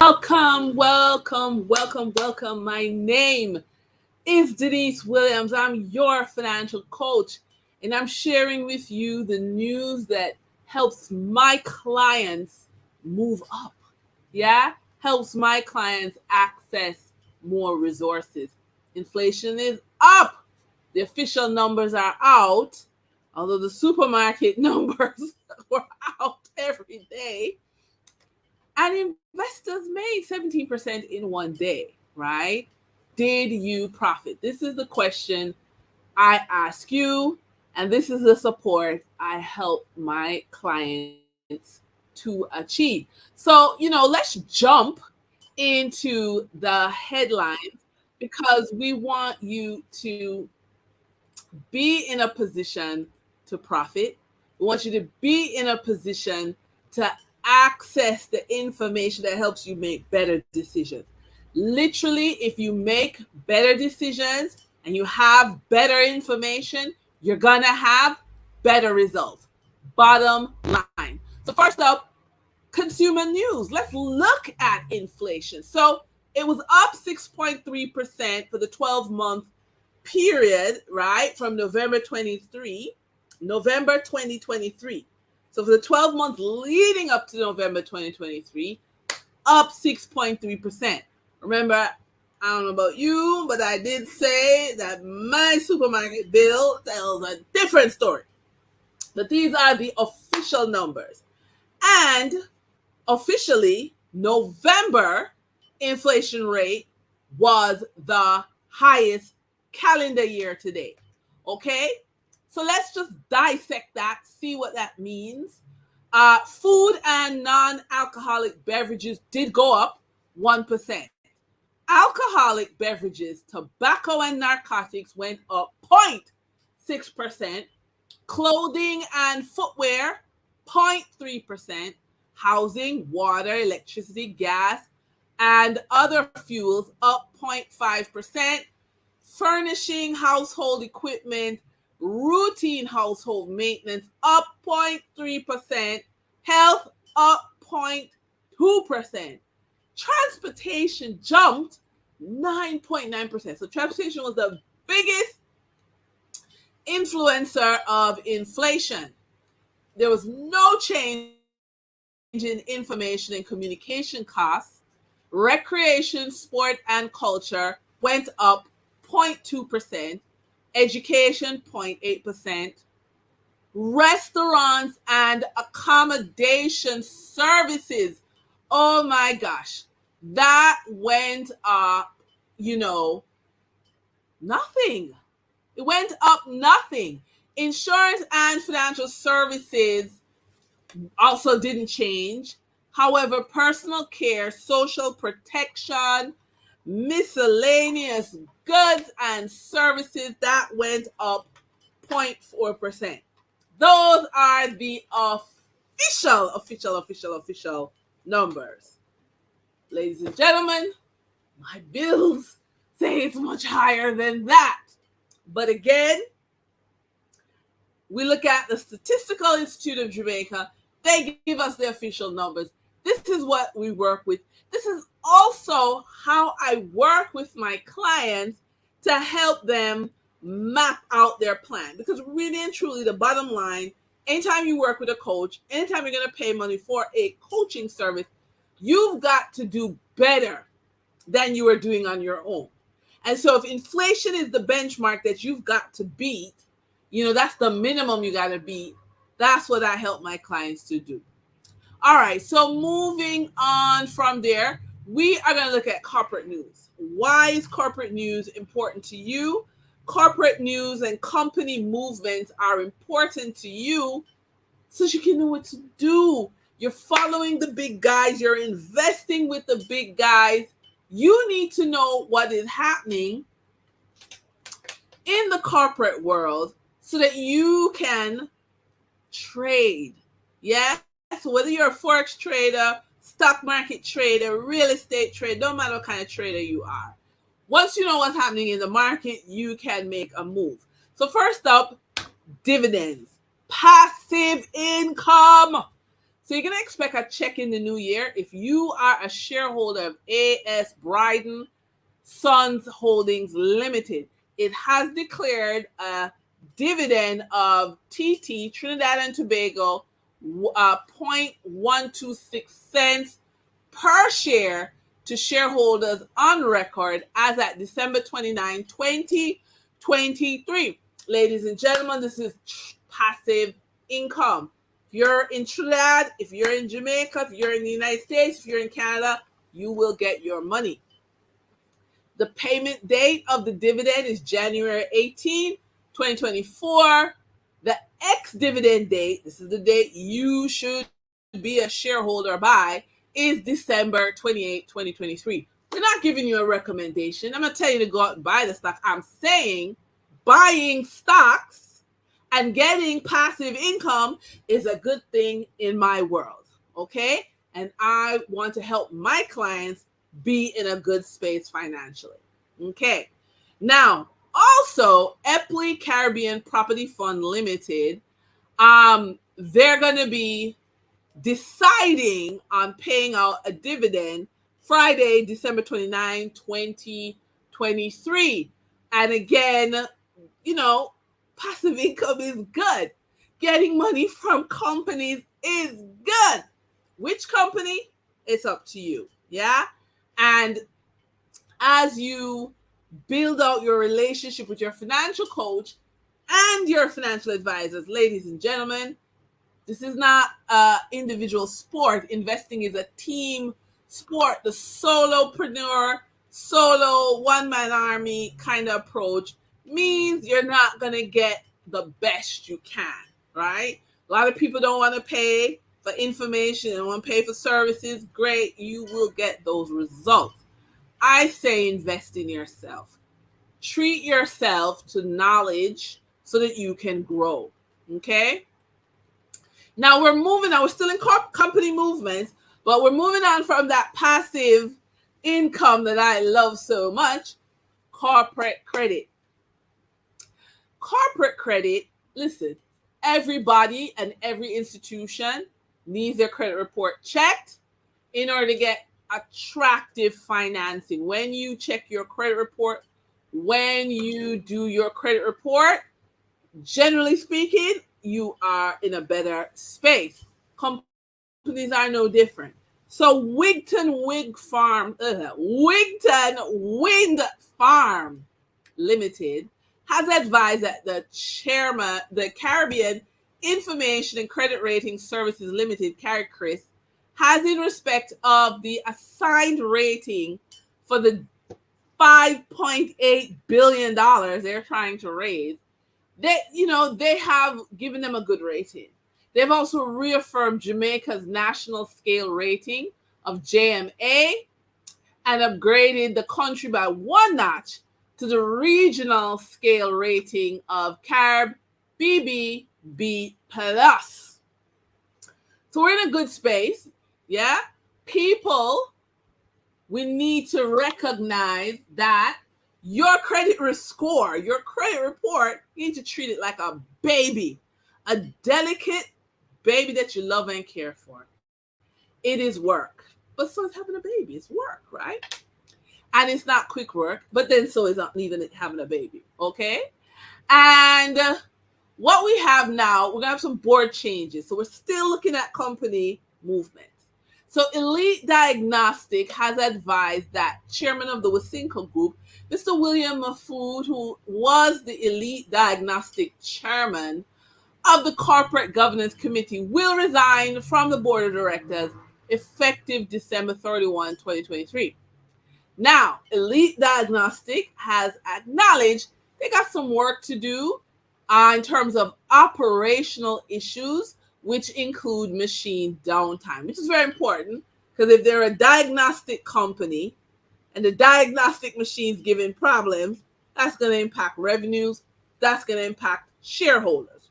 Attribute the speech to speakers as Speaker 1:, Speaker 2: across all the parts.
Speaker 1: Welcome. My name is Denise Williams. I'm your financial coach, and I'm sharing with you the news that helps my clients move up. Yeah, helps my clients access more resources. Inflation is up. The official numbers are out, although the supermarket numbers were out every day. And investors made 17% in one day, right? Did you profit? This is the question I ask you, and this is the support I help my clients to achieve. So, let's jump into the headlines because we want you to be in a position to profit. We want you to be in a position to access the information that helps you make better decisions. Literally, if you make better decisions and you have better information, you're going to have better results. Bottom line. So, first up, consumer news. Let's look at inflation. So, it was up 6.3% for the 12-month period, right, from November 2023. So for the 12 months leading up to November 2023, up 6.3%. Remember, I don't know about you, but I did say that my supermarket bill tells a different story. But these are the official numbers. And officially, November inflation rate was the highest calendar year to date. Okay? So let's just dissect that, see what that means. Food and non-alcoholic beverages did go up 1%. Alcoholic beverages, tobacco, and narcotics went up 0.6%. Clothing and footwear, 0.3%. Housing, water, electricity, gas, and other fuels up 0.5%. Furnishing, household equipment, routine household maintenance up 0.3%. Health up 0.2%. Transportation jumped 9.9%. So transportation was the biggest influencer of inflation. There was no change in information and communication costs. Recreation, sport, and culture went up 0.2%. Education, 0.8%. Restaurants and accommodation services, oh my gosh, that went up, nothing. It went up nothing. Insurance and financial services also didn't change. However, personal care, social protection, miscellaneous goods and services, that went up 0.4%. Those are the official numbers. Ladies and gentlemen, my bills say it's much higher than that. But again, we look at the Statistical Institute of Jamaica. They give us the official numbers. This is what we work with. This is also how I work with my clients to help them map out their plan. Because really and truly, the bottom line, anytime you work with a coach, anytime you're going to pay money for a coaching service, you've got to do better than you are doing on your own. And so if inflation is the benchmark that you've got to beat, that's the minimum you got to beat. That's what I help my clients to do. All right, so moving on from there, we are going to look at corporate news. Why is corporate news important to you? Corporate news and company movements are important to you so you can know what to do. You're following the big guys. You're investing with the big guys. You need to know what is happening in the corporate world so that you can trade. Yeah? So whether you're a forex trader, stock market trader, real estate trader, no matter what kind of trader you are, once you know what's happening in the market, you can make a move. So first up, dividends, passive income. So you're going to expect a check in the new year. If you are a shareholder of A.S. Bryden Sons Holdings Limited, it has declared a dividend of TT, Trinidad and Tobago, 0.126 cents per share to shareholders on record as at December 29, 2023. Ladies and gentlemen, this is passive income. If you're in Trinidad, if you're in Jamaica, if you're in the United States, if you're in Canada, you will get your money. The payment date of the dividend is January 18, 2024. The ex-dividend date, this is the date you should be a shareholder by, is December 28, 2023. We're not giving you a recommendation. I'm not telling you to go out and buy the stock. I'm saying buying stocks and getting passive income is a good thing in my world, okay? And I want to help my clients be in a good space financially, okay? Now, also, Epley Caribbean Property Fund Limited, they're going to be deciding on paying out a dividend Friday, December 29, 2023. And again, passive income is good. Getting money from companies is good. Which company? It's up to you. Yeah. And as you build out your relationship with your financial coach and your financial advisors, ladies and gentlemen, this is not an individual sport. Investing is a team sport. The solopreneur, solo one-man army kind of approach means you're not going to get the best you can, right? A lot of people don't want to pay for information and want to pay for services. Great, you will get those results. I say invest in yourself. Treat yourself to knowledge so that you can grow, okay? Now we're moving on. We're still in company movements, but we're moving on from that passive income that I love so much, corporate credit. Corporate credit, listen, everybody and every institution needs their credit report checked in order to get attractive financing. When you check your credit report, when you do your credit report, generally speaking, you are in a better space. Companies are no different. So Wigton Wind Farm Limited has advised that the Caribbean Information and Credit Rating Services Limited, CARICRIS, has in respect of the assigned rating for the $5.8 billion they're trying to raise. They have given them a good rating. They've also reaffirmed Jamaica's national scale rating of JMA and upgraded the country by one notch to the regional scale rating of CARB BBB+. So we're in a good space, yeah? People, we need to recognize that your credit score, your credit report, you need to treat it like a baby, a delicate baby that you love and care for. It is work, but so is having a baby. It's work, right? And it's not quick work, but then so is not even having a baby, okay? And what we have now, we're going to have some board changes. So we're still looking at company movements. So Elite Diagnostic has advised that chairman of the Wasinko Group, Mr. William Mafood, who was the Elite Diagnostic chairman of the Corporate Governance Committee, will resign from the board of directors effective December 31, 2023. Now, Elite Diagnostic has acknowledged they got some work to do in terms of operational issues, which include machine downtime, which is very important because if they're a diagnostic company and the diagnostic machines giving problems, that's going to impact revenues, that's going to impact shareholders.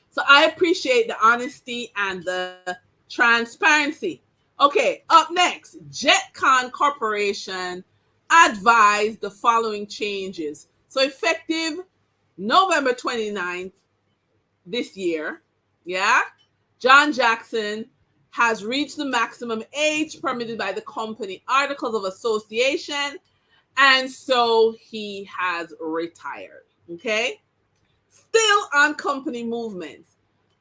Speaker 1: So I appreciate the honesty and the transparency. Okay, up next, JetCon Corporation advised the following changes. So effective November 29th this year, yeah, John Jackson has reached the maximum age permitted by the company Articles of Association, and so he has retired. Okay? Still on company movements.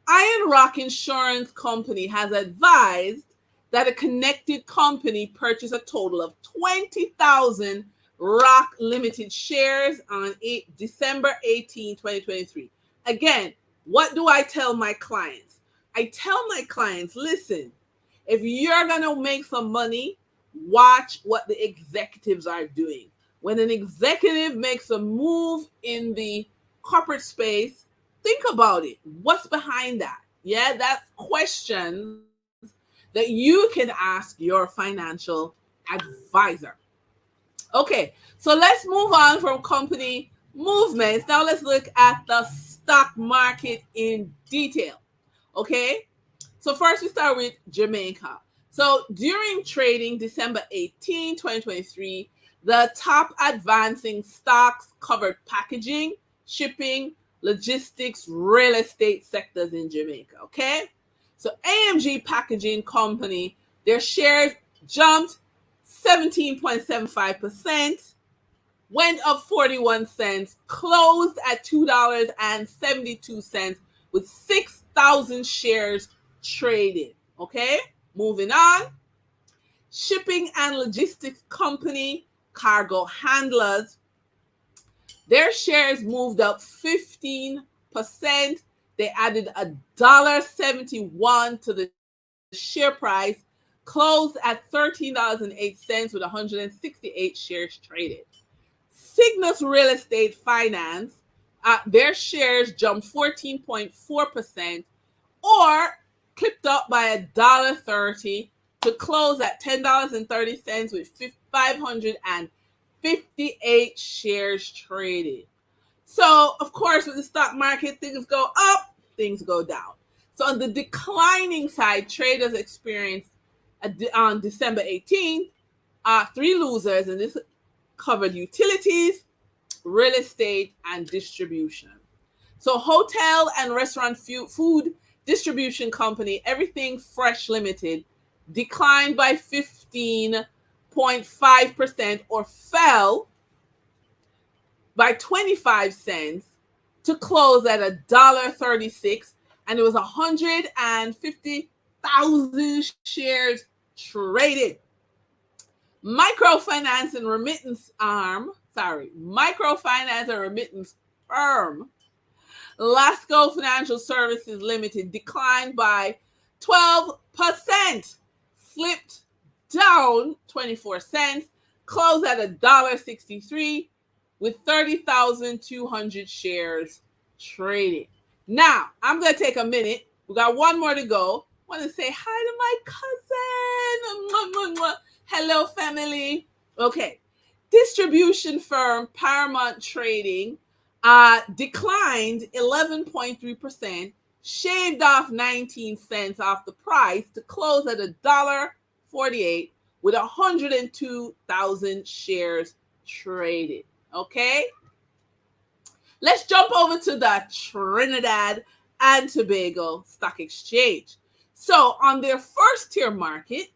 Speaker 1: Iron Rock Insurance Company has advised that a connected company purchased a total of 20,000 Rock Limited shares on December 18, 2023. Again, what do I tell my clients? I tell my clients, listen, if you're going to make some money, watch what the executives are doing. When an executive makes a move in the corporate space, think about it. What's behind that? Yeah, that's questions that you can ask your financial advisor. Okay, so let's move on from company movements. Now let's look at the stock market in detail. Okay, so first we start with Jamaica. So during trading December 18, 2023, the top advancing stocks covered packaging, shipping, logistics, real estate sectors in Jamaica. Okay, so AMG Packaging Company, their shares jumped 17.75%, went up 41 cents, closed at $2.72 with 6,000 shares traded. Okay, moving on. Shipping and logistics company Cargo Handlers, their shares moved up 15%. They added $1.71 to the share price, closed at $13.08 with 168 shares traded. Cygnus Real Estate Finance, their shares jumped 14.4% or clipped up by $1.30 to close at $10.30 with 558 shares traded. So, of course, with the stock market, things go up, things go down. So, on the declining side, traders experienced on December 18th, three losers, and this covered utilities, real estate, and distribution. So, hotel and restaurant food distribution company, Everything Fresh Limited, declined by 15.5% or fell by 25 cents to close at $1.36, and it was 150,000 shares traded. Microfinance and remittance firm Lasco Financial Services Limited declined by 12%, slipped down 24 cents, closed at $1.63 with 30,200 shares traded. Now, I'm going to take a minute. We got one more to go. I want to say hi to my cousin. Hello, family. Okay. Distribution firm Paramount Trading declined 11.3%, shaved off 19 cents off the price to close at $1.48 with 102,000 shares traded. Okay, let's jump over to the Trinidad and Tobago Stock Exchange. So on their first tier market,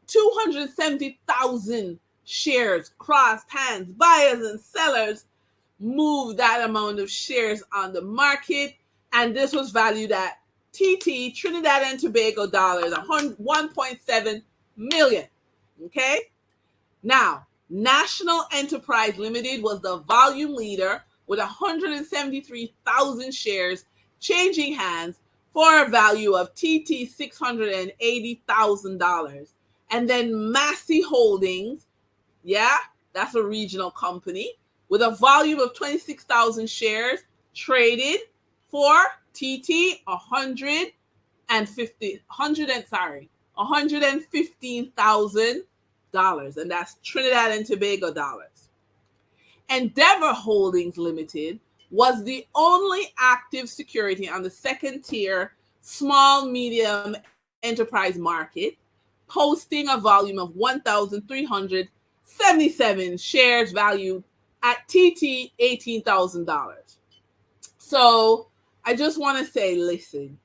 Speaker 1: 270,000 shares crossed hands. Buyers and sellers moved that amount of shares on the market, and this was valued at TT, Trinidad and Tobago dollars, 1.7 million. Okay, now National Enterprise Limited was the volume leader with 173,000 shares changing hands for a value of TT $680,000. And then Massey Holdings, that's a regional company, with a volume of 26,000 shares traded for TT $115,000, and that's Trinidad and Tobago dollars. Endeavor Holdings Limited was the only active security on the second tier small medium enterprise market, posting a volume of 1,377 shares valued at TT $18,000. So I just want to say, listen,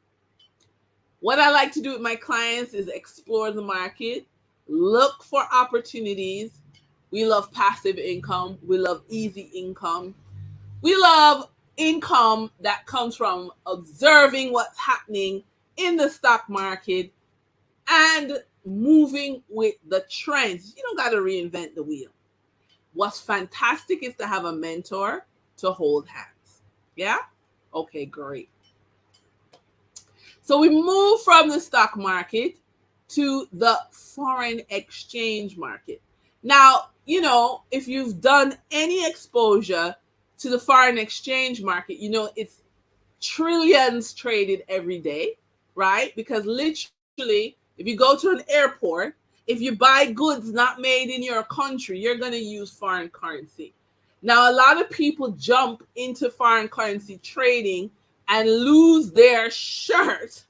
Speaker 1: What I like to do with my clients is explore the market, look for opportunities. We love passive income. We love easy income. We love income that comes from observing what's happening in the stock market and moving with the trends. You don't got to reinvent the wheel. What's fantastic is to have a mentor to hold hands. Yeah? Okay, great. So we move from the stock market to the foreign exchange market. Now, if you've done any exposure to the foreign exchange market, it's trillions traded every day, right? Because literally, if you go to an airport, if you buy goods not made in your country, you're going to use foreign currency. Now, a lot of people jump into foreign currency trading and lose their shirt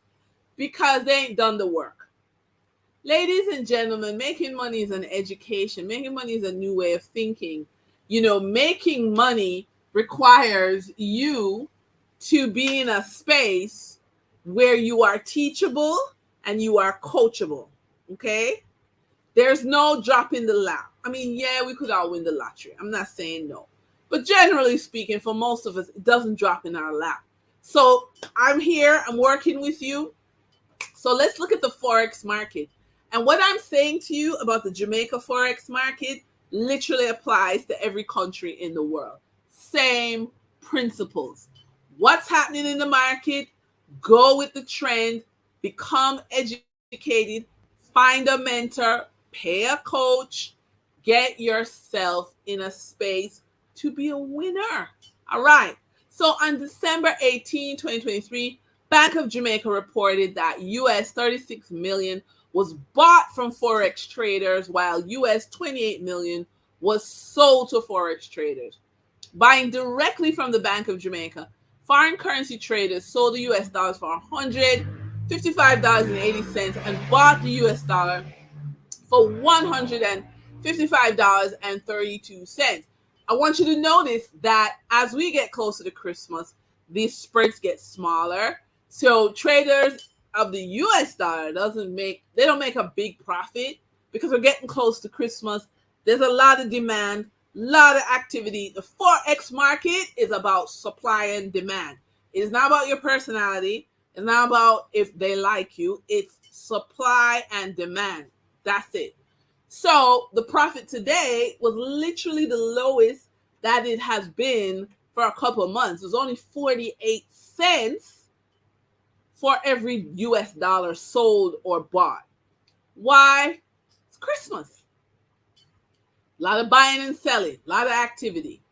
Speaker 1: because they ain't done the work. Ladies and gentlemen, making money is an education. Making money is a new way of thinking. Making money requires you to be in a space where you are teachable and you are coachable. Okay? There's no drop in the lap. I mean, yeah, we could all win the lottery. I'm not saying no. But generally speaking, for most of us, it doesn't drop in our lap. So I'm here, I'm working with you. So let's look at the forex market. And what I'm saying to you about the Jamaica forex market literally applies to every country in the world. Same principles. What's happening in the market? Go with the trend, become educated, find a mentor, pay a coach, get yourself in a space to be a winner. All right. So on December 18, 2023, Bank of Jamaica reported that US 36 million was bought from forex traders while US 28 million was sold to forex traders. Buying directly from the Bank of Jamaica, foreign currency traders sold the US dollars for $155.80 and bought the US dollar for $155.32. I want you to notice that as we get closer to Christmas, these spreads get smaller. So traders of the US dollar don't make a big profit because we're getting close to Christmas. There's a lot of demand, a lot of activity. The forex market is about supply and demand. It is not about your personality. It's not about if they like you. It's supply and demand. That's it. So the profit today was literally the lowest that it has been for a couple of months. It was only 48 cents for every US dollar sold or bought. Why? It's Christmas. A lot of buying and selling, a lot of activity.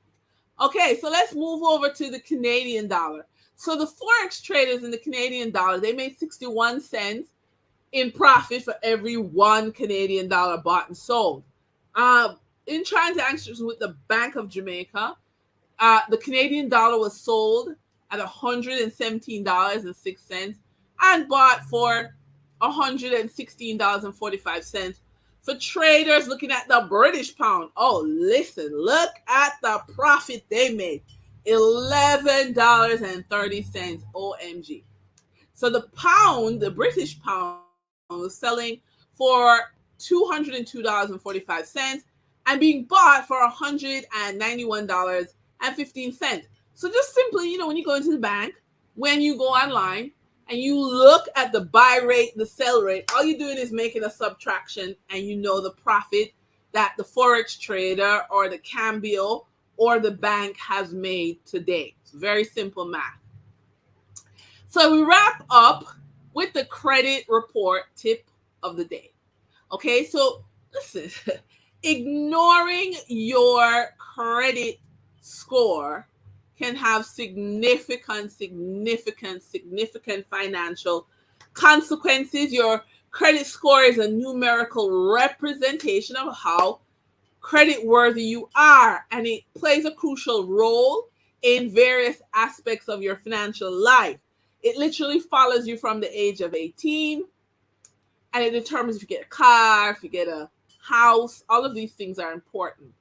Speaker 1: Okay, so let's move over to the Canadian dollar. So the forex traders in the Canadian dollar, they made 61 cents in profit for every one Canadian dollar bought and sold. In transactions with the Bank of Jamaica, the Canadian dollar was sold at $117.06 and bought for $116.45. For traders looking at the British pound, oh, listen, look at the profit they made. $11.30. OMG. So the British pound was selling for $202.45 and being bought for $191.15. So just simply, when you go into the bank, when you go online and you look at the buy rate, the sell rate, all you're doing is making a subtraction and you know the profit that the forex trader or the cambio or the bank has made today. It's very simple math. So we wrap up with the credit report tip of the day. Okay, so listen, ignoring your credit score can have significant financial consequences. Your credit score is a numerical representation of how credit worthy you are, and it plays a crucial role in various aspects of your financial life. It literally follows you from the age of 18, and it determines if you get a car, if you get a house. All of these things are important.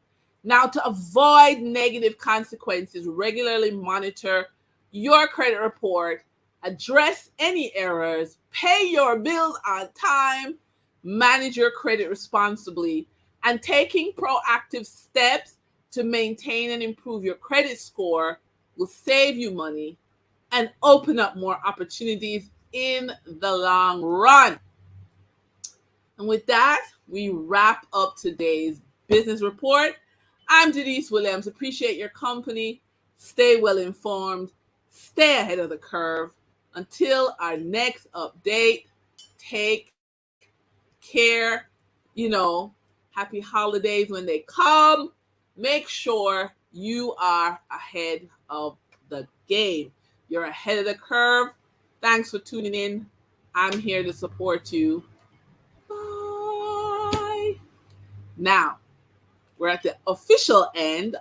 Speaker 1: Now, to avoid negative consequences, regularly monitor your credit report address any errors, pay your bills on time, manage your credit responsibly, and taking proactive steps to maintain and improve your credit score will save you money and open up more opportunities in the long run. And with that, we wrap up today's business report. I'm Denise Williams. Appreciate your company. Stay well informed. Stay ahead of the curve. Until our next update, take care. Happy holidays when they come. Make sure you are ahead of the game. You're ahead of the curve. Thanks for tuning in. I'm here to support you. Bye. Now, we're at the official end